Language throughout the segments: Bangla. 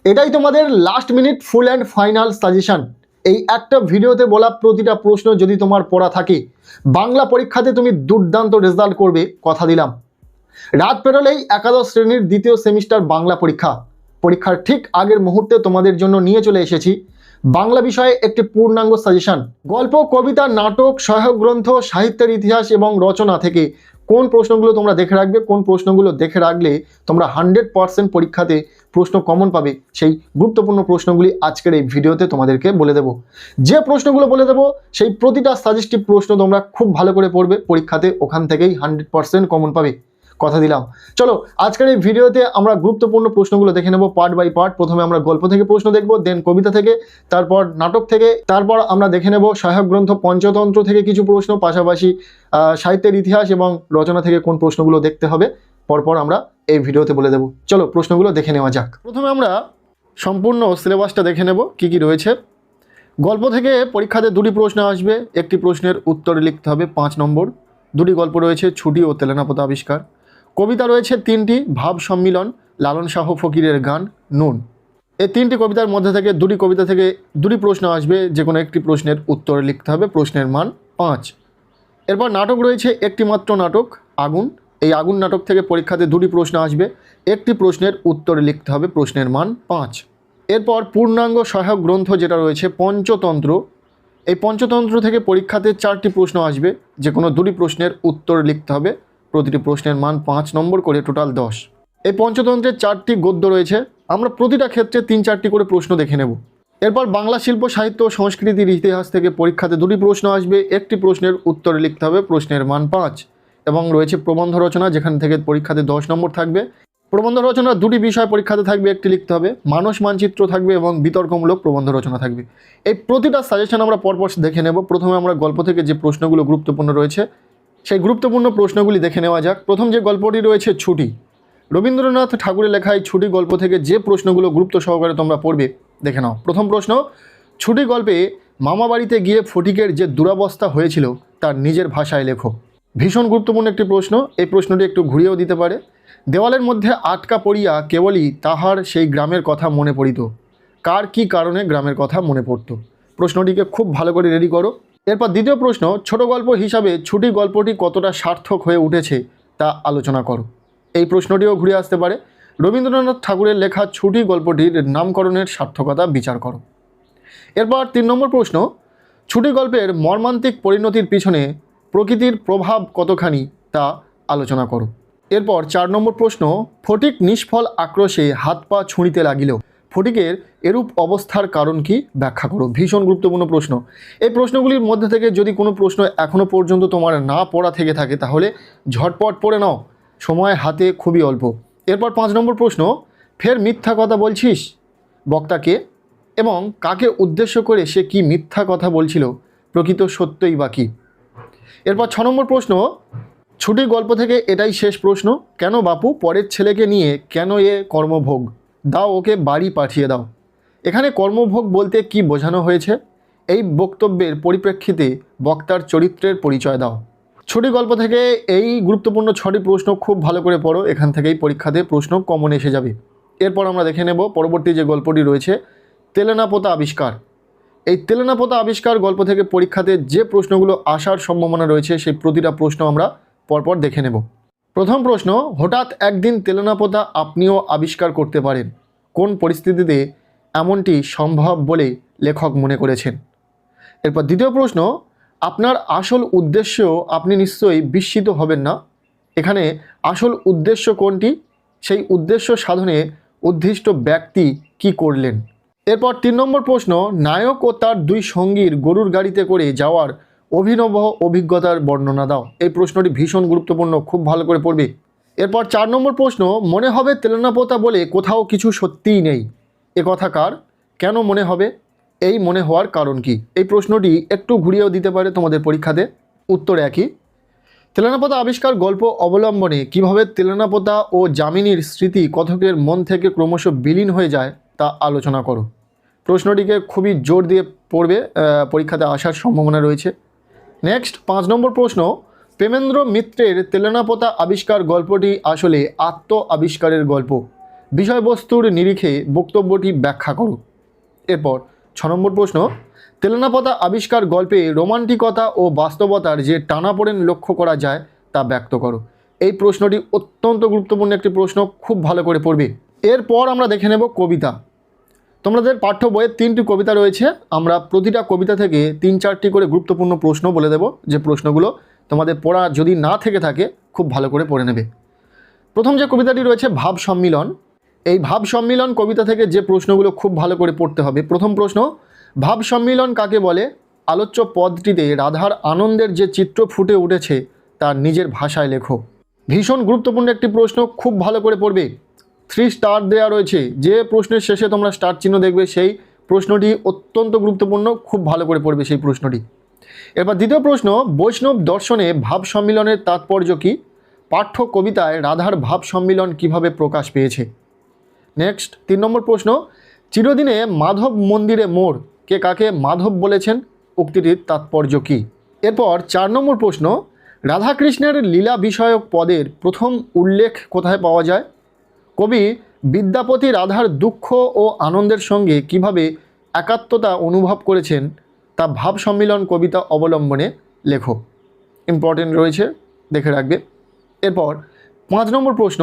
এটাই তোমাদের last minute full and final suggestion. এই একটা ভিডিওতে বলা প্রতিটা প্রশ্ন যদি তোমার পড়া থাকে, বাংলা পরীক্ষাতে তুমি দুর্দান্ত রেজাল্ট করবে, কথা দিলাম। রাত পেরোলেই একাদশ শ্রেণীর দ্বিতীয় সেমিস্টার বাংলা পরীক্ষার ঠিক আগের মুহূর্তে তোমাদের জন্য নিয়ে চলে এসেছি বাংলা বিষয়ে একটি পূর্ণাঙ্গ সাজেশন। গল্প, কবিতা, নাটক, সহায়ক গ্রন্থ, সাহিত্যের ইতিহাস এবং রচনা থেকে কোন প্রশ্নগুলো তোমরা দেখে রাখবে, কোন প্রশ্নগুলো দেখে রাখলে তোমরা 100% পরীক্ষাতে প্রশ্ন কমন পাবে, সেই গুরুত্বপূর্ণ প্রশ্নগুলি আজকের এই ভিডিওতে তোমাদেরকে বলে দেব। যে প্রশ্নগুলো বলে দেব সেই প্রতিটা সাজেস্টিভ প্রশ্ন তোমরা খুব ভালো করে পড়বে, পরীক্ষাতে ওখান থেকেই 100% কমন পাবে, কথা দিলাম। চলো আজকের এই ভিডিওতে আমরা গুরুত্বপূর্ণ প্রশ্নগুলো দেখে নেব পার্ট বাই পার্ট। প্রথমে আমরা গল্প থেকে প্রশ্ন দেখব, দেন কবিতা থেকে, তারপর নাটক থেকে, তারপর আমরা দেখে নেব সহায়ক গ্রন্থ পঞ্চতন্ত্র থেকে কিছু প্রশ্ন, পাশাপাশি সাহিত্যের ইতিহাস এবং রচনা থেকে কোন প্রশ্নগুলো দেখতে হবে পরপর আমরা এই ভিডিওতে বলে দেব। চলো প্রশ্নগুলো দেখে নেওয়া যাক। প্রথমে আমরা সম্পূর্ণ সিলেবাসটা দেখে নেব কি কি রয়েছে। গল্প থেকে পরীক্ষাতে দুটি প্রশ্ন আসবে, একটি প্রশ্নের উত্তর লিখতে হবে 5 নম্বর। দুটি গল্প রয়েছে, ছুটি ও তেলেনাপোতা আবিষ্কার। কবিতা রয়েছে 3টি, ভাব সম্মিলন, লালন শাহ ফকিরের গান, নুন। এই 3টি কবিতার মধ্যে থেকে দুটি কবিতা থেকে দুটি প্রশ্ন আসবে, যে কোনো একটি প্রশ্নের উত্তর লিখতে হবে, প্রশ্নের মান 5। এরপর নাটক রয়েছে একটি মাত্র নাটক, আগুন। এই আগুন নাটক থেকে পরীক্ষাতে দুটি প্রশ্ন আসবে, একটি প্রশ্নের উত্তর লিখতে হবে, প্রশ্নের মান 5। এরপর পূর্ণাঙ্গ সহায়ক গ্রন্থ যেটা রয়েছে পঞ্চতন্ত্র, এই পঞ্চতন্ত্র থেকে পরীক্ষাতে 4টি প্রশ্ন আসবে, যে কোনো দুটি প্রশ্নের উত্তর লিখতে হবে, প্রতিটি প্রশ্নের মান 5 নম্বর করে, টোটাল 10। এই পঞ্চতন্ত্রের 4টি গদ্য রয়েছে, আমরা প্রতিটা ক্ষেত্রে 3-4টি করে প্রশ্ন দেখে নেব। এরপর বাংলা শিল্প, সাহিত্য ও সংস্কৃতির ইতিহাস থেকে পরীক্ষাতে দুটি প্রশ্ন আসবে, একটি প্রশ্নের উত্তর লিখতে হবে, প্রশ্নের মান 5। এবং রয়েছে প্রবন্ধ রচনা, যেখান থেকে পরীক্ষাতে 10 নম্বর থাকবে। প্রবন্ধ রচনার দুটি বিষয় পরীক্ষাতে থাকবে, একটি লিখতে হবে, মানস মানচিত্র থাকবে এবং বিতর্কমূলক প্রবন্ধ রচনা থাকবে। এই প্রতিটা সাজেশন আমরা পরপর দেখে নেব। প্রথমে আমরা গল্প থেকে যে প্রশ্নগুলো গুরুত্বপূর্ণ রয়েছে সেই গুরুত্বপূর্ণ প্রশ্নগুলি দেখে নেওয়া যাক। প্রথম যে গল্পটি রয়েছে ছুটি, রবীন্দ্রনাথ ঠাকুরের লেখা এই ছুটি গল্প থেকে যে প্রশ্নগুলো গুরুত্ব সহকারে তোমরা পড়বে দেখে নাও। প্রথম প্রশ্ন, ছুটি গল্পে মামা বাড়িতে গিয়ে ফটিকের যে দুরবস্থা হয়েছিল তার নিজের ভাষায় লেখো। ভীষণ গুরুত্বপূর্ণ একটি প্রশ্ন, এই প্রশ্নটি একটু ঘুরিয়েও দিতে পারে। দেওয়ালের মধ্যে আটকা পড়িয়া কেবলই তাহার সেই গ্রামের কথা মনে পড়িত, কার কি কারণে গ্রামের কথা মনে পড়ত? প্রশ্নটিকে খুব ভালো করে রেডি করো। এরপর দ্বিতীয় প্রশ্ন, ছোট গল্প হিসাবে ছুটি গল্পটি কতটা সার্থক হয়ে উঠেছে তা আলোচনা করো। এই প্রশ্নটিও ঘুরে আসতে পারে। রবীন্দ্রনাথ ঠাকুরের লেখা ছুটি গল্পটির নামকরণের সার্থকতা বিচার করো। এরপর 3 নম্বর প্রশ্ন, ছুটি গল্পের মর্মান্তিক পরিণতির পিছনে প্রকৃতির প্রভাব কতখানি তা আলোচনা করো। এরপর 4 নম্বর প্রশ্ন, ফটিক নিষ্ফল আক্রোশে হাত পা ছুঁড়িতে লাগিল, ফটিকের এরূপ অবস্থার কারণ কি ব্যাখ্যা করো। ভীষণ গুরুত্বপূর্ণ প্রশ্ন। এই প্রশ্নগুলির মধ্যে থেকে যদি কোনো প্রশ্ন এখনও পর্যন্ত তোমার না পড়া থেকে থাকে তাহলে ঝটপট পড়ে নাও, সময় হাতে খুবই অল্প। এরপর 5 নম্বর প্রশ্ন, ফের মিথ্যা কথা বলছিস, বক্তাকে এবং কাকে উদ্দেশ্য করে সে কি মিথ্যা কথা বলছিল, প্রকৃত সত্যই বা কী। এরপর 6 নম্বর প্রশ্ন, ছুটি গল্প থেকে এটাই শেষ প্রশ্ন, কেন বাপু পরের ছেলেকে নিয়ে কেন এ কর্মভোগ, দাও ওকে বাড়ি পাঠিয়ে দাও। এখানে কর্মভোগ বলতে কি বোঝানো হয়েছে, এই বক্তব্যের পরিপ্রেক্ষিতে বক্তার চরিত্রের পরিচয় দাও। ছুটি গল্প থেকে এই গুরুত্বপূর্ণ 6টি প্রশ্ন খুব ভালো করে পড়ো, এখান থেকেই পরীক্ষাতে প্রশ্ন কমন এসে যাবে। এরপর আমরা দেখে নেব পরবর্তী যে গল্পটি রয়েছে তেলেনাপোতা আবিষ্কার। এই তেলেনাপোতা আবিষ্কার গল্প থেকে পরীক্ষাতে যে প্রশ্নগুলো আসার সম্ভাবনা রয়েছে সেই প্রতিটা প্রশ্ন আমরা পরপর দেখে নেব। প্রথম প্রশ্ন, হঠাৎ একদিন তেলেনাপোতা আপনিও আবিষ্কার করতে পারেন, কোন পরিস্থিতিতে এমনটি সম্ভব বলে লেখক মনে করেছেন। এরপর দ্বিতীয় প্রশ্ন, আপনার আসল উদ্দেশ্য আপনি নিশ্চয়ই বিস্মিত হবেন না, এখানে আসল উদ্দেশ্য কোনটি, সেই উদ্দেশ্য সাধনে উদ্দিষ্ট ব্যক্তি কি করলেন। এরপর 3 নম্বর প্রশ্ন, নায়ক ও তার 2 সঙ্গীর গরুর গাড়িতে করে যাওয়ার অভিনব অভিজ্ঞতার বর্ণনা দাও। এই প্রশ্নটি ভীষণ গুরুত্বপূর্ণ, খুব ভালো করে পড়বে। এরপর 4 নম্বর প্রশ্ন, মনে হবে তেলেনাপোতা বলে কোথাও কিছু সত্যিই নেই, এ কথা কার, কেন মনে হবে, এই মনে হওয়ার কারণ কি। এই প্রশ্নটি একটু ঘুরিয়েও দিতে পারে তোমাদের পরীক্ষাতে, উত্তর একই। তেলেনাপোতা আবিষ্কার গল্প অবলম্বনে কিভাবে তেলেনাপোতা ও যামিনীর স্মৃতি কথকের মন থেকে ক্রমশ বিলীন হয়ে যায় তা আলোচনা করো। প্রশ্নটিকে খুবই জোর দিয়ে পড়বে, পরীক্ষাতে আসার সম্ভাবনা রয়েছে। নেক্সট 5 নম্বর প্রশ্ন, প্রেমেন্দ্র মিত্রের তেলেনাপোতা আবিষ্কার গল্পটি আসলে আত্ম আবিষ্কারের গল্প, বিষয়বস্তুর নিরিখে বক্তব্যটি ব্যাখ্যা করো। এরপর 6 নম্বর প্রশ্ন, তেলেনাপতা আবিষ্কার গল্পে রোমান্টিকতা ও বাস্তবতার যে টানাপোড়েন লক্ষ্য করা যায় তা ব্যক্ত করো। এই প্রশ্নটি অত্যন্ত গুরুত্বপূর্ণ একটি প্রশ্ন, খুব ভালো করে পড়বে। এরপর আমরা দেখে নেব কবিতা। তোমাদের পাঠ্য বইয়ে 3টি কবিতা রয়েছে। আমরা প্রতিটা কবিতা থেকে 3-4টি করে গুরুত্বপূর্ণ প্রশ্ন বলে দেব, যে প্রশ্নগুলো তোমাদের পড়া যদি না থেকে থাকে খুব ভালো করে পড়ে নেবে। প্রথম যে কবিতাটি রয়েছে ভাব সম্মিলন, এই ভাব সম্মিলন কবিতা থেকে যে প্রশ্নগুলো খুব ভালো করে পড়তে হবে। প্রথম প্রশ্ন, ভাব সম্মিলন কাকে বলে? আলোচ্য পদটিতে রাধার আনন্দের যে চিত্র ফুটে উঠেছে তার নিজের ভাষায় লেখো। ভীষণ গুরুত্বপূর্ণ একটি প্রশ্ন, খুব ভালো করে পড়বে। 3 স্টার দেওয়া রয়েছে, যে প্রশ্নের শেষে তোমরা স্টার চিহ্ন দেখবে সেই প্রশ্নটি অত্যন্ত গুরুত্বপূর্ণ, খুব ভালো করে পড়বে সেই প্রশ্নটি। এরপর দ্বিতীয় প্রশ্ন, বৈষ্ণব দর্শনে ভাব সম্মিলনের তাৎপর্য কী? পাঠ্য কবিতায় রাধার ভাব সম্মিলন কিভাবে প্রকাশ পেয়েছে? নেক্সট 3 নম্বর প্রশ্ন, চিরদিনে মাধব মন্দিরে মোড়, কে কাকে মাধব বলেছেন? উক্তিটির তাৎপর্য কী? এরপর 4 নম্বর প্রশ্ন, রাধাকৃষ্ণের লীলা বিষয়ক পদের প্রথম উল্লেখ কোথায় পাওয়া যায়? কবি বিদ্যাপতি রাধার দুঃখ ও আনন্দের সঙ্গে কিভাবে একাত্মতা অনুভব করেছেন তা ভাব সম্মিলন কবিতা অবলম্বনে লেখো। ইম্পর্টেন্ট রয়েছে, দেখে রাখবে। এরপর 5 নম্বর প্রশ্ন,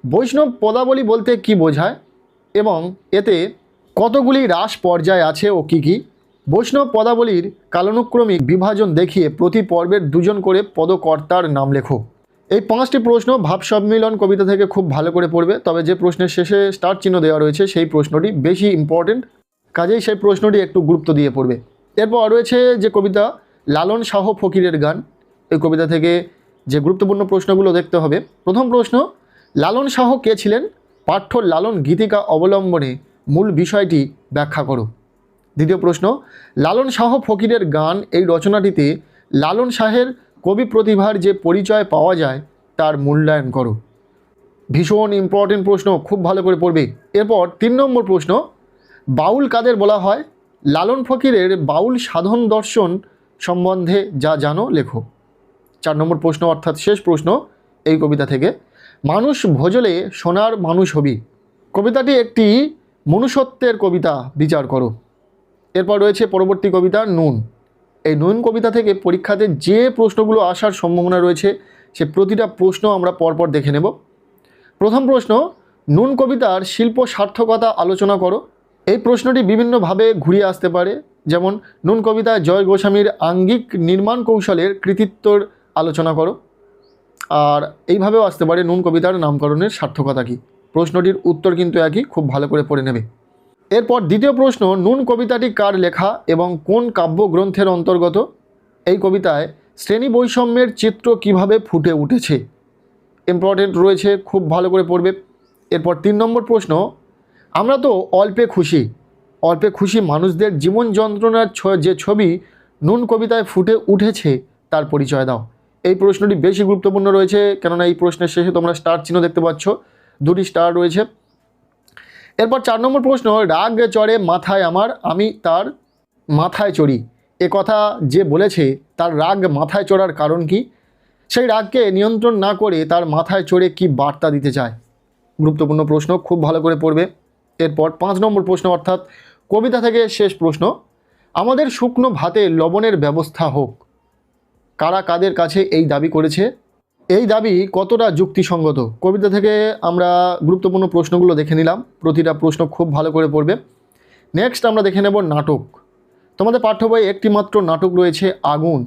বৈষ্ণব পদাবলী বলতে কি বোঝায় এবং এতে কতগুলি রাস পর্যায় আছে ও কী কী? বৈষ্ণব পদাবলীর কালানুক্রমিক বিভাজন দেখিয়ে প্রতি পর্বের 2 জন করে পদকর্তার নাম লেখো। এই 5টি প্রশ্ন ভাব সম্মিলন কবিতা থেকে খুব ভালো করে পড়বে, তবে যে প্রশ্নের শেষে স্টার চিহ্ন দেওয়া রয়েছে সেই প্রশ্নটি বেশি ইম্পর্টেন্ট, কাজেই সেই প্রশ্নটি একটু গুরুত্ব দিয়ে পড়বে। এরপর রয়েছে যে কবিতা লালন শাহ ফকিরের গান, এই কবিতা থেকে যে গুরুত্বপূর্ণ প্রশ্নগুলো দেখতে হবে। প্রথম প্রশ্ন, লালন শাহ কে ছিলেন? পাঠ্য লালন গীতিকা অবলম্বনে মূল বিষয়টি ব্যাখ্যা করো। দ্বিতীয় প্রশ্ন, লালন শাহ ফকিরের গান এই রচনাটিতে লালন শাহের কবি প্রতিভার যে পরিচয় পাওয়া যায় তার মূল্যায়ন করো। ভীষণ ইম্পর্টেন্ট প্রশ্ন, খুব ভালো করে পড়বে। এরপর 3 নম্বর প্রশ্ন, বাউল কাদের বলা হয়? লালন ফকিরের বাউল সাধন দর্শন সম্বন্ধে যা জানো লেখো। 4 নম্বর প্রশ্ন অর্থাৎ শেষ প্রশ্ন এই কবিতা থেকে, মানুষ ভোজলে সোনার মানুষ হবি, কবিতাটি একটি মনুষ্যত্বের কবিতা, বিচার করো। এরপর রয়েছে পরবর্তী কবিতা নুন। এই নুন কবিতা থেকে পরীক্ষাতে যে প্রশ্নগুলো আসার সম্ভাবনা রয়েছে সে প্রতিটা প্রশ্ন আমরা পরপর দেখে নেব। প্রথম প্রশ্ন, নুন কবিতার শিল্প সার্থকতা আলোচনা করো। এই প্রশ্নটি বিভিন্নভাবে ঘুরিয়ে আসতে পারে, যেমন নুন কবিতায় জয় গোস্বামীর আঙ্গিক নির্মাণ কৌশলের কৃতিত্বর আলোচনা করো। আর এইভাবেও আসতে পারে নুন কবিতার নামকরণের সার্থকতা কী। প্রশ্নটির উত্তর কিন্তু একই, খুব ভালো করে পড়ে নেবে। এরপর দ্বিতীয় প্রশ্ন, নুন কবিতাটি কার লেখা এবং কোন কাব্যগ্রন্থের অন্তর্গত? এই কবিতায় শ্রেণী বৈষম্যের চিত্র কিভাবে ফুটে উঠেছে? ইম্পর্টেন্ট রয়েছে, খুব ভালো করে পড়বে। এরপর 3 নম্বর প্রশ্ন, আমরা তো অল্পে খুশি মানুষদের জীবন যন্ত্রণার যে ছবি নুন কবিতায় ফুটে উঠেছে তার পরিচয় দাও। এই প্রশ্নটি বেশি গুরুত্বপূর্ণ রয়েছে, কেননা এই প্রশ্নের শেষে তোমরা স্টার চিহ্ন দেখতে পাচ্ছ, 2টি স্টার রয়েছে। এরপর 4 নম্বর প্রশ্ন, রাগ চড়ে মাথায় আমার, আমি তার মাথায় চড়ি, এ কথা যে বলেছে তার রাগ মাথায় চড়ার কারণ কি? সেই রাগকে নিয়ন্ত্রণ না করে তার মাথায় চড়ে কি বার্তা দিতে চায়? গুরুত্বপূর্ণ প্রশ্ন, খুব ভালো করে পড়বে। এরপর 5 নম্বর প্রশ্ন অর্থাৎ কবিতা থেকে শেষ প্রশ্ন, আমাদের শুকনো ভাতে লবণের ব্যবস্থা হোক, কারা কাদের কাছে এই দাবি করেছে? এই দাবি কতটা যুক্তিসঙ্গত? কবিতা থেকে আমরা গুরুত্বপূর্ণ প্রশ্নগুলো দেখে নিলাম, প্রতিটা প্রশ্ন খুব ভালো করে পড়বে। নেক্সট আমরা দেখে নেব নাটক। তোমাদের পাঠ্য বইয়ে একটি মাত্র নাটক রয়েছে আগুন।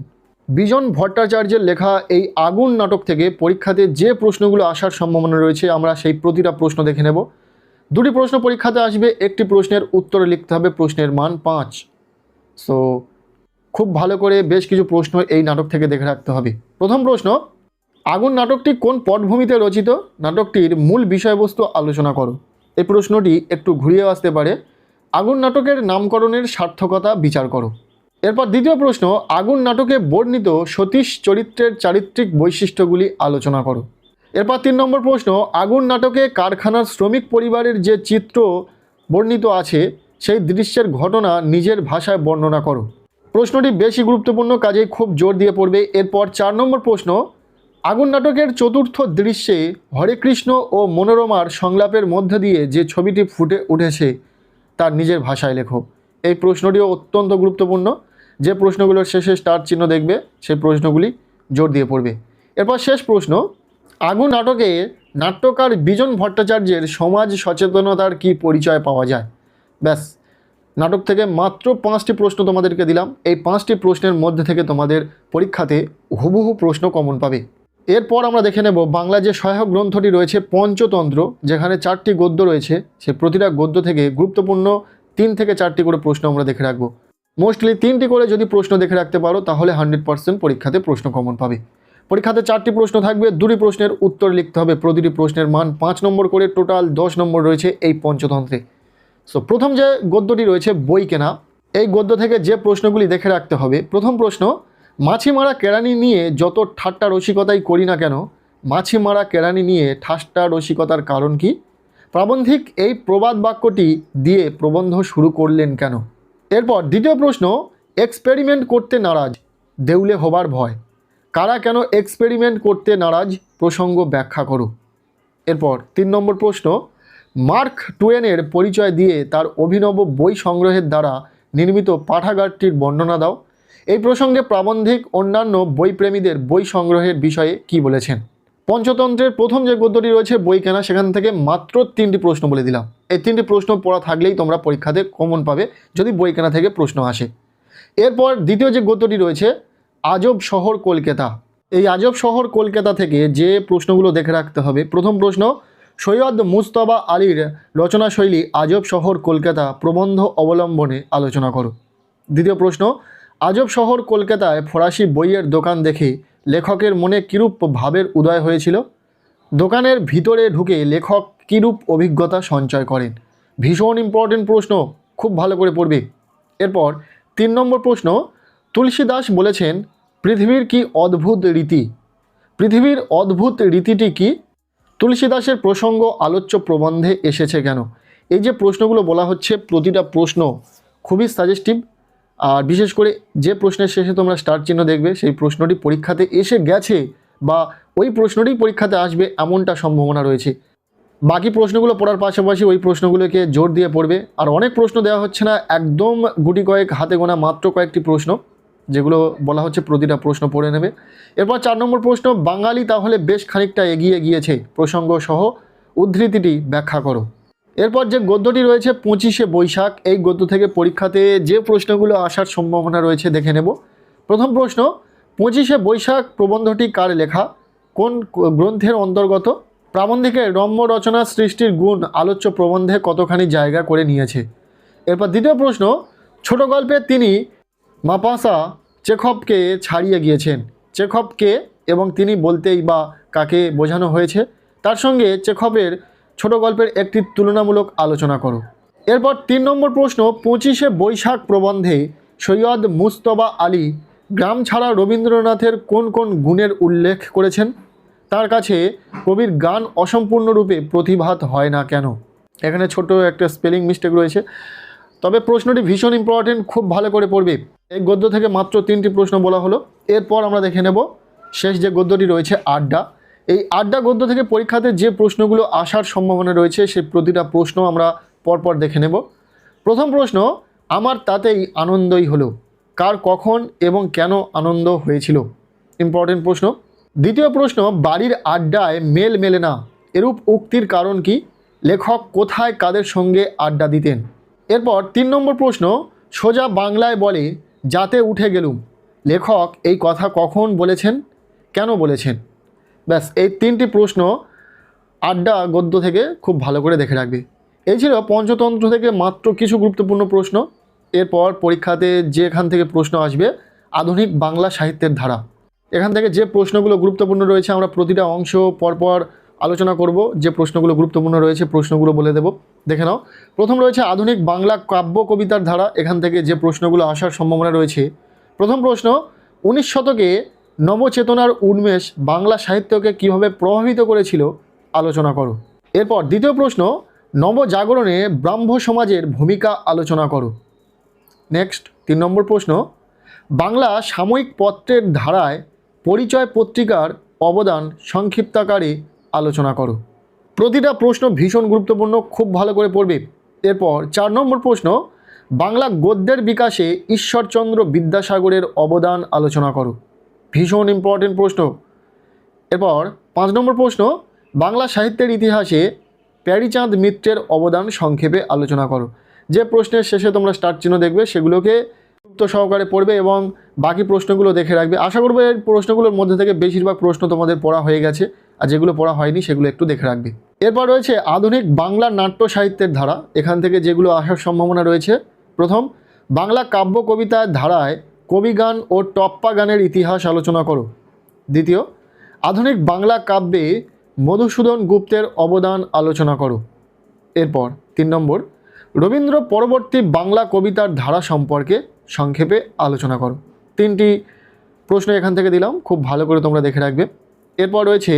বিজন ভট্টাচার্যের লেখা এই আগুন নাটক থেকে পরীক্ষাতে যে প্রশ্নগুলো আসার সম্ভাবনা রয়েছে আমরা সেই প্রতিটা প্রশ্ন দেখে নেব। 2টি প্রশ্ন পরীক্ষাতে আসবে, একটি প্রশ্নের উত্তর লিখতে হবে, প্রশ্নের মান 5। সো খুব ভালো করে বেশ কিছু প্রশ্ন এই নাটক থেকে দেখে রাখতে হবে। প্রথম প্রশ্ন, আগুন নাটকটি কোন পটভূমিতে রচিত? নাটকটির মূল বিষয়বস্তু আলোচনা করো। এই প্রশ্নটি একটু ঘুরিয়ে আসতে পারে, আগুন নাটকের নামকরণের সার্থকতা বিচার করো। এরপর দ্বিতীয় প্রশ্ন, আগুন নাটকে বর্ণিত সতীশ চরিত্রের চারিত্রিক বৈশিষ্ট্যগুলি আলোচনা করো। এরপর 3 নম্বর প্রশ্ন, আগুন নাটকে কারখানার শ্রমিক পরিবারের যে চিত্র বর্ণিত আছে সেই দৃশ্যের ঘটনা নিজের ভাষায় বর্ণনা করো। প্রশ্নটি বেশি গুরুত্বপূর্ণ, কাজেই খুব জোর দিয়ে পড়বে। এরপর 4 নম্বর প্রশ্ন, আগুন নাটকের চতুর্থ দৃশ্যে হরেকৃষ্ণ ও মনোরমার সংলাপের মধ্যে দিয়ে যে ছবিটি ফুটে উঠেছে তার নিজের ভাষায় লেখো। এই প্রশ্নটিও অত্যন্ত গুরুত্বপূর্ণ। যে প্রশ্নগুলোর শেষে স্টার চিহ্ন দেখবে সেই প্রশ্নগুলি জোর দিয়ে পড়বে। এরপর শেষ প্রশ্ন, আগুন নাটকে নাট্যকার বিজন ভট্টাচার্যের সমাজ সচেতনতার কি পরিচয় পাওয়া যায়? ব্যাস, নাটক থেকে মাত্র 5টি প্রশ্ন তোমাদেরকে দিলাম। এই 5টি প্রশ্নের মধ্যে থেকে তোমাদের পরীক্ষাতে হুবহু প্রশ্ন কমন পাবে। এরপর আমরা দেখে নেব বাংলা যে সহায়ক গ্রন্থটি রয়েছে পঞ্চতন্ত্র, যেখানে 4টি গদ্য রয়েছে। সে প্রতিটা গদ্য থেকে গুরুত্বপূর্ণ 3 থেকে 4টি করে প্রশ্ন আমরা দেখে রাখবো। মোস্টলি 3টি করে যদি প্রশ্ন দেখে রাখতে পারো তাহলে 100% পরীক্ষাতে প্রশ্ন কমন পাবে। পরীক্ষাতে 4টি প্রশ্ন থাকবে, 2টি প্রশ্নের উত্তর লিখতে হবে। প্রতিটি প্রশ্নের মান 5 নম্বর করে, টোটাল 10 নম্বর রয়েছে এই পঞ্চতন্ত্রে। সো প্রথম যে গদ্যটি রয়েছে বই কেনা, এই গদ্য থেকে যে প্রশ্নগুলি দেখে রাখতে হবে। প্রথম প্রশ্ন, মাছি মারা কেরানি নিয়ে যত ঠাট্টা রসিকতাই করি না কেন, মাছি মারা কেরানি নিয়ে ঠাট্টা রসিকতার কারণ কি? প্রাবন্ধিক এই প্রবাদ বাক্যটি দিয়ে প্রবন্ধ শুরু করলেন কেন? এরপর দ্বিতীয় প্রশ্ন, এক্সপেরিমেন্ট করতে নারাজ, দেউলে হবার ভয়, কারা কেন এক্সপেরিমেন্ট করতে নারাজ, প্রসঙ্গ ব্যাখ্যা করো। এরপর 3 নম্বর প্রশ্ন, মার্ক টুয়েনের পরিচয় দিয়ে তার অভিনব বই সংগ্রহের দ্বারা নির্মিত পাঠাগারটির বর্ণনা দাও। এই প্রসঙ্গে প্রাবন্ধিক অন্যান্য বইপ্রেমীদের বই সংগ্রহের বিষয়ে কি বলেছেন? পঞ্চতন্ত্রের প্রথম যে গদ্যটি রয়েছে বই কেনা, সেখান থেকে মাত্র 3টি প্রশ্ন বলে দিলাম। এই 3টি প্রশ্ন পড়া থাকলেই তোমরা পরীক্ষাতে কমন পাবে যদি বই কেনা থেকে প্রশ্ন আসে। এরপর দ্বিতীয় যে গদ্যটি রয়েছে আজব শহর কলকাতা, এই আজব শহর কলকাতা থেকে যে প্রশ্নগুলো দেখে রাখতে হবে। প্রথম প্রশ্ন, সৈয়দ মুজতবা আলীর রচনাশৈলী আজব শহর কলকাতা প্রবন্ধ অবলম্বনে আলোচনা করো। দ্বিতীয় প্রশ্ন, আজব শহর কলকাতায় ফরাসি বইয়ের দোকান দেখে লেখকের মনে কিরূপ ভাবের উদয় হয়েছিল? দোকানের ভিতরে ঢুকে লেখক কিরূপ অভিজ্ঞতা সঞ্চয় করেন? ভীষণ ইম্পর্টেন্ট প্রশ্ন, খুব ভালো করে পড়বে। এরপর 3 নম্বর প্রশ্ন, তুলসীদাস বলেছেন পৃথিবীর কি অদ্ভুত রীতি, পৃথিবীর অদ্ভুত রীতিটি কি? তুলসীদাসের প্রসঙ্গ আলোচ্য প্রবন্ধে এসেছে কেন? এই যে প্রশ্নগুলো বলা হচ্ছে, প্রতিটা প্রশ্ন খুবই সাজেস্টিভ। আর বিশেষ করে যে প্রশ্নের শেষে তোমরা স্টার চিহ্ন দেখবে সেই প্রশ্নটি পরীক্ষাতে এসে গেছে বা ওই প্রশ্নটি পরীক্ষাতে আসবে এমনটা সম্ভাবনা রয়েছে। বাকি প্রশ্নগুলো পড়ার পাশাপাশি ওই প্রশ্নগুলোকে জোর দিয়ে পড়বে। আর অনেক প্রশ্ন দেওয়া হচ্ছে না, একদম গুটি কয়েক হাতে গোনা মাত্র কয়েকটি প্রশ্ন, যেগুলো বলা হচ্ছে প্রতিটা প্রশ্ন পড়ে নেবে। এরপর 4 নম্বর প্রশ্ন, বাঙালি তাহলে বেশ খানিকটা এগিয়ে গিয়েছে, প্রসঙ্গ সহ উদ্ধৃতিটি ব্যাখ্যা করো। এরপর যে গদ্যটি রয়েছে 25শে বৈশাখ, এই গদ্য থেকে পরীক্ষাতে যে প্রশ্নগুলো আসার সম্ভাবনা রয়েছে দেখে নেব। প্রথম প্রশ্ন, 25শে বৈশাখ প্রবন্ধটি কার লেখা, কোন গ্রন্থের অন্তর্গত? প্রাবন্ধিকের রম্য রচনা সৃষ্টির গুণ আলোচ্য প্রবন্ধে কতখানি জায়গা করে নিয়েছে? এরপর দ্বিতীয় প্রশ্ন, ছোট গল্পে তিনি মাপাসা চেখভকে ছাড়িয়ে গিয়েছেন, চেখভকে এবং তিনি বলতেই বা কাকে বোঝানো হয়েছে? তার সঙ্গে চেখভের ছোট গল্পের একটি তুলনামূলক আলোচনা করো। এরপর 3 নম্বর প্রশ্ন, 25শে বৈশাখ প্রবন্ধে সৈয়দ মুজতবা আলী গ্রাম ছাড়া রবীন্দ্রনাথের কোন কোন গুণের উল্লেখ করেছেন? তার কাছে কবির গান অসম্পূর্ণরূপে প্রতিভাত হয় না কেন? এখানে ছোট একটা স্পেলিং মিস্টেক রয়েছে, তবে প্রশ্নটি ভীষণ ইম্পর্টেন্ট, খুব ভালো করে পড়বে। এই গদ্য থেকে মাত্র 3টি প্রশ্ন বলা হলো। এরপর আমরা দেখে নেব শেষ যে গদ্যটি রয়েছে আড্ডা। এই আড্ডা গদ্য থেকে পরীক্ষাতে যে প্রশ্নগুলো আসার সম্ভাবনা রয়েছে সেই প্রতিটা প্রশ্ন আমরা পরপর দেখে নেব। প্রথম প্রশ্ন, আমার তাতেই আনন্দই হলো, কার কখন এবং কেন আনন্দ হয়েছিল? ইম্পর্টেন্ট প্রশ্ন। দ্বিতীয় প্রশ্ন, বাড়ির আড্ডায় মেল মেলে না, এরূপ উক্তির কারণ কি? লেখক কোথায় কাদের সঙ্গে আড্ডা দিতেন? এরপর 3 নম্বর প্রশ্ন, সোজা বাংলায় বলে যাতে উঠে গেলুম, লেখক এই কথা কখন বলেছেন, কেন বলেছেন? ব্যাস, এই 3টি প্রশ্ন আড্ডা গদ্য থেকে খুব ভালো করে দেখে রাখবে। এই ছিল পঞ্চতন্ত্র থেকে মাত্র কিছু গুরুত্বপূর্ণ প্রশ্ন। এরপর পরীক্ষাতে যেখান থেকে প্রশ্ন আসবে আধুনিক বাংলা সাহিত্যের ধারা, এখান থেকে যে প্রশ্নগুলো গুরুত্বপূর্ণ রয়েছে আমরা প্রতিটা অংশ পরপর আলোচনা করব। যে প্রশ্নগুলো গুরুত্বপূর্ণ রয়েছে প্রশ্নগুলো বলে দেব, দেখে নাও। প্রথম রয়েছে আধুনিক বাংলা কাব্য কবিতার ধারা, এখান থেকে যে প্রশ্নগুলো আসার সম্ভাবনা রয়েছে। প্রথম প্রশ্ন, 19 শতকে নবচেতনার উন্মেষ বাংলা সাহিত্যকে কিভাবে প্রভাবিত করেছিল আলোচনা করো। এরপর দ্বিতীয় প্রশ্ন, নবজাগরণে ব্রাহ্ম সমাজের ভূমিকা আলোচনা করো। নেক্সট 3 নম্বর প্রশ্ন, বাংলা সাময়িক পত্রের ধারায় পরিচয় পত্রিকার অবদান সংক্ষিপ্তাকারে আলোচনা করো। প্রতিটা প্রশ্ন ভীষণ গুরুত্বপূর্ণ, খুব ভালো করে পড়বে। এরপর 4 নম্বর প্রশ্ন, বাংলা গদ্যের বিকাশে ঈশ্বরচন্দ্র বিদ্যাসাগরের অবদান আলোচনা করো। ভীষণ ইম্পর্টেন্ট প্রশ্ন। এরপর 5 নম্বর প্রশ্ন, বাংলা সাহিত্যের ইতিহাসে প্যারীচাঁদ মিত্রের অবদান সংক্ষেপে আলোচনা করো। যে প্রশ্নের শেষে তোমরা স্টার চিহ্ন দেখবে সেগুলোকে গুরুত্ব সহকারে পড়বে এবং বাকি প্রশ্নগুলো দেখে রাখবে। আশা করবো এই প্রশ্নগুলোর মধ্যে থেকে বেশিরভাগ প্রশ্ন তোমাদের পড়া হয়ে গেছে, আর যেগুলো পড়া হয়নি সেগুলো একটু দেখে রাখবে। এরপর রয়েছে আধুনিক বাংলা নাট্য সাহিত্যের ধারা। এখান থেকে যেগুলো আসার সম্ভাবনা রয়েছে, প্রথম, বাংলা কাব্য কবিতার ধারায় কবিগান ও টপ্পা গানের ইতিহাস আলোচনা করো। দ্বিতীয়, আধুনিক বাংলা কাব্যে মধুসূদন গুপ্তের অবদান আলোচনা করো। এরপর 3 নম্বর, রবীন্দ্র পরবর্তী বাংলা কবিতার ধারা সম্পর্কে সংক্ষেপে আলোচনা করো। 3টি প্রশ্ন এখান থেকে দিলাম, খুব ভালো করে তোমরা দেখে রাখবে। এরপর রয়েছে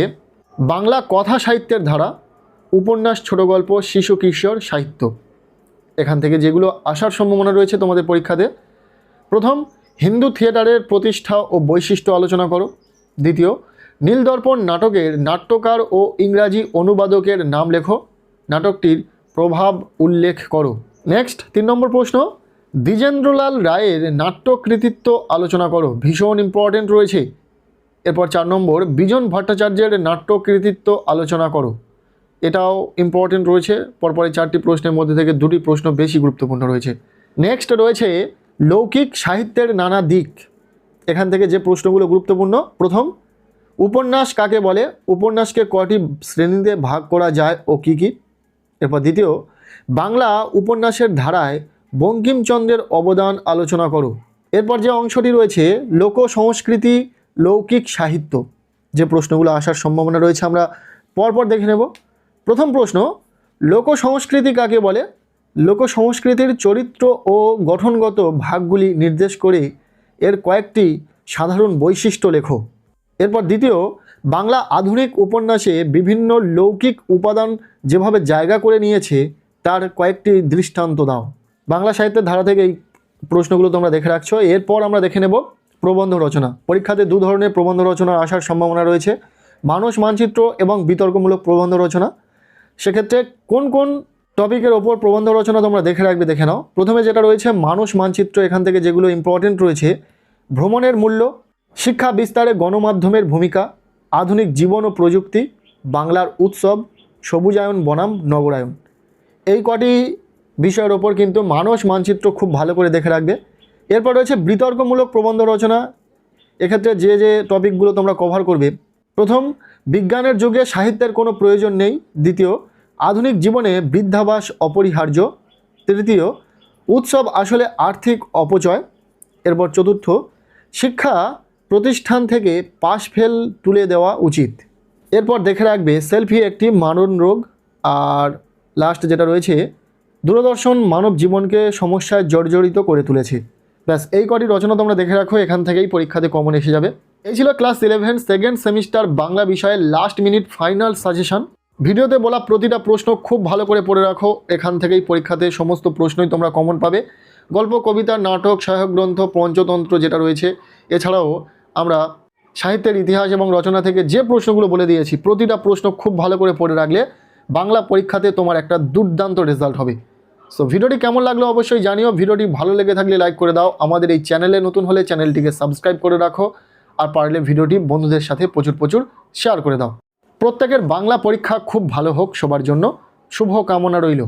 বাংলা কথা সাহিত্যের ধারা, উপন্যাস, ছোট গল্প, শিশু কিশোর সাহিত্য। এখান থেকে যেগুলো আসার সম্ভাবনা রয়েছে তোমাদের পরীক্ষাতে, প্রথম, হিন্দু থিয়েটারের প্রতিষ্ঠা ও বৈশিষ্ট্য আলোচনা করো। দ্বিতীয়, নীলদর্পণ নাটকের নাট্যকার ও ইংরাজি অনুবাদকের নাম লেখো, নাটকটির প্রভাব উল্লেখ করো। নেক্সট 3 নম্বর প্রশ্ন, দ্বিজেন্দ্রলাল রায়ের নাট্য কৃতিত্ব আলোচনা করো। ভীষণ ইম্পর্টেন্ট রয়েছে। এরপর 4 নম্বর, বিজন ভট্টাচার্যের নাট্য কৃতিত্ব আলোচনা করো। এটাও ইম্পর্টেন্ট রয়েছে। পরপরে 4টি প্রশ্নের মধ্যে থেকে 2টি প্রশ্ন বেশি গুরুত্বপূর্ণ রয়েছে। নেক্সট রয়েছে লৌকিক সাহিত্যের নানা দিক। এখান থেকে যে প্রশ্নগুলো গুরুত্বপূর্ণ, প্রথম, উপন্যাস কাকে বলে, উপন্যাসকে কয়টি শ্রেণীতে ভাগ করা যায় ও কী কী। এরপর দ্বিতীয়, বাংলা উপন্যাসের ধারায় বঙ্কিমচন্দ্রের অবদান আলোচনা করো। এরপর যে অংশটি রয়েছে লোক সংস্কৃতি, লৌকিক সাহিত্য, যে প্রশ্নগুলো আসার সম্ভাবনা রয়েছে আমরা পরপর দেখে নেব। প্রথম প্রশ্ন, লোক সংস্কৃতি কাকে বলে, লোক সংস্কৃতির চরিত্র ও গঠনগত ভাগগুলি নির্দেশ করে এর কয়েকটি সাধারণ বৈশিষ্ট্য লেখো। এরপর দ্বিতীয়, বাংলা আধুনিক উপন্যাসে বিভিন্ন লৌকিক উপাদান যেভাবে জায়গা করে নিয়েছে তার কয়েকটি দৃষ্টান্ত দাও। বাংলা সাহিত্যের ধারা থেকে এই প্রশ্নগুলো তোমরা দেখে রাখছো। এরপর আমরা দেখে নেব প্রবন্ধ রচনা। পরীক্ষাতে 2 ধরনের প্রবন্ধ রচনা আসার সম্ভাবনা রয়েছে, মানস মানচিত্র এবং বিতর্কমূলক প্রবন্ধ রচনা। সেক্ষেত্রে কোন কোন টপিকের ওপর প্রবন্ধ রচনা তোমরা দেখে রাখবে, দেখে নাও। প্রথমে যেটা রয়েছে মানস মানচিত্র, এখান থেকে যেগুলো ইম্পর্টেন্ট রয়েছে, ভ্রমণের মূল্য, শিক্ষা বিস্তারে গণমাধ্যমের ভূমিকা, আধুনিক জীবন ও প্রযুক্তি, বাংলার উৎসব, সবুজায়ন বনাম নগরায়ন। এই কটি বিষয়ের ওপর কিন্তু মানস মানচিত্র খুব ভালো করে দেখে রাখবে। এরপর রয়েছে বিতর্কমূলক প্রবন্ধ রচনা। এক্ষেত্রে যে যে টপিকগুলো তোমরা কভার করবে, প্রথম, বিজ্ঞানের যুগে সাহিত্যের কোনো প্রয়োজন নেই। দ্বিতীয়, আধুনিক জীবনে বৃদ্ধাবাস অপরিহার্য। তৃতীয়, উৎসব আসলে আর্থিক অপচয়। এরপর চতুর্থ, শিক্ষা প্রতিষ্ঠান থেকে পাশ ফেল তুলে দেওয়া উচিত। এরপর দেখে রাখবে সেলফি একটি মারণ রোগ। আর লাস্ট যেটা রয়েছে, দূরদর্শন মানব জীবনকে সমস্যায় জর্জরিত করে তুলেছে। ব্যাস, এই কটি রচনা তোমরা দেখে রাখো, এখান থেকেই পরীক্ষাতে কমন এসে যাবে। এই ছিল ক্লাস 11 সেকেন্ড সেমিস্টার বাংলা বিষয়ের লাস্ট মিনিট ফাইনাল সাজেশন। ভিডিওতে বলা প্রতিটা প্রশ্ন খুব ভালো করে পড়ে রাখো, এখান থেকেই পরীক্ষাতে সমস্ত প্রশ্নই তোমরা কমন পাবে। গল্প, কবিতা, নাটক, সহায়ক গ্রন্থ, পঞ্চতন্ত্র যেটা রয়েছে, এছাড়াও আমরা সাহিত্যের ইতিহাস এবং রচনা থেকে যে প্রশ্নগুলো বলে দিয়েছি, প্রতিটা প্রশ্ন খুব ভালো করে পড়ে রাখলে বাংলা পরীক্ষাতে তোমার একটা দুর্দান্ত রেজাল্ট হবে। সো ভিডিওটি কেমন লাগলো অবশ্যই জানিও। ভিডিওটি ভালো লেগে থাকলে লাইক করে দাও। আমাদের এই চ্যানেলে নতুন হলে চ্যানেলটিকে সাবস্ক্রাইব করে রাখো, আর পারলে ভিডিওটি বন্ধুদের সাথে প্রচুর শেয়ার করে দাও। প্রত্যেকের বাংলা পরীক্ষা খুব ভালো হোক, সবার জন্য শুভ কামনা রইল।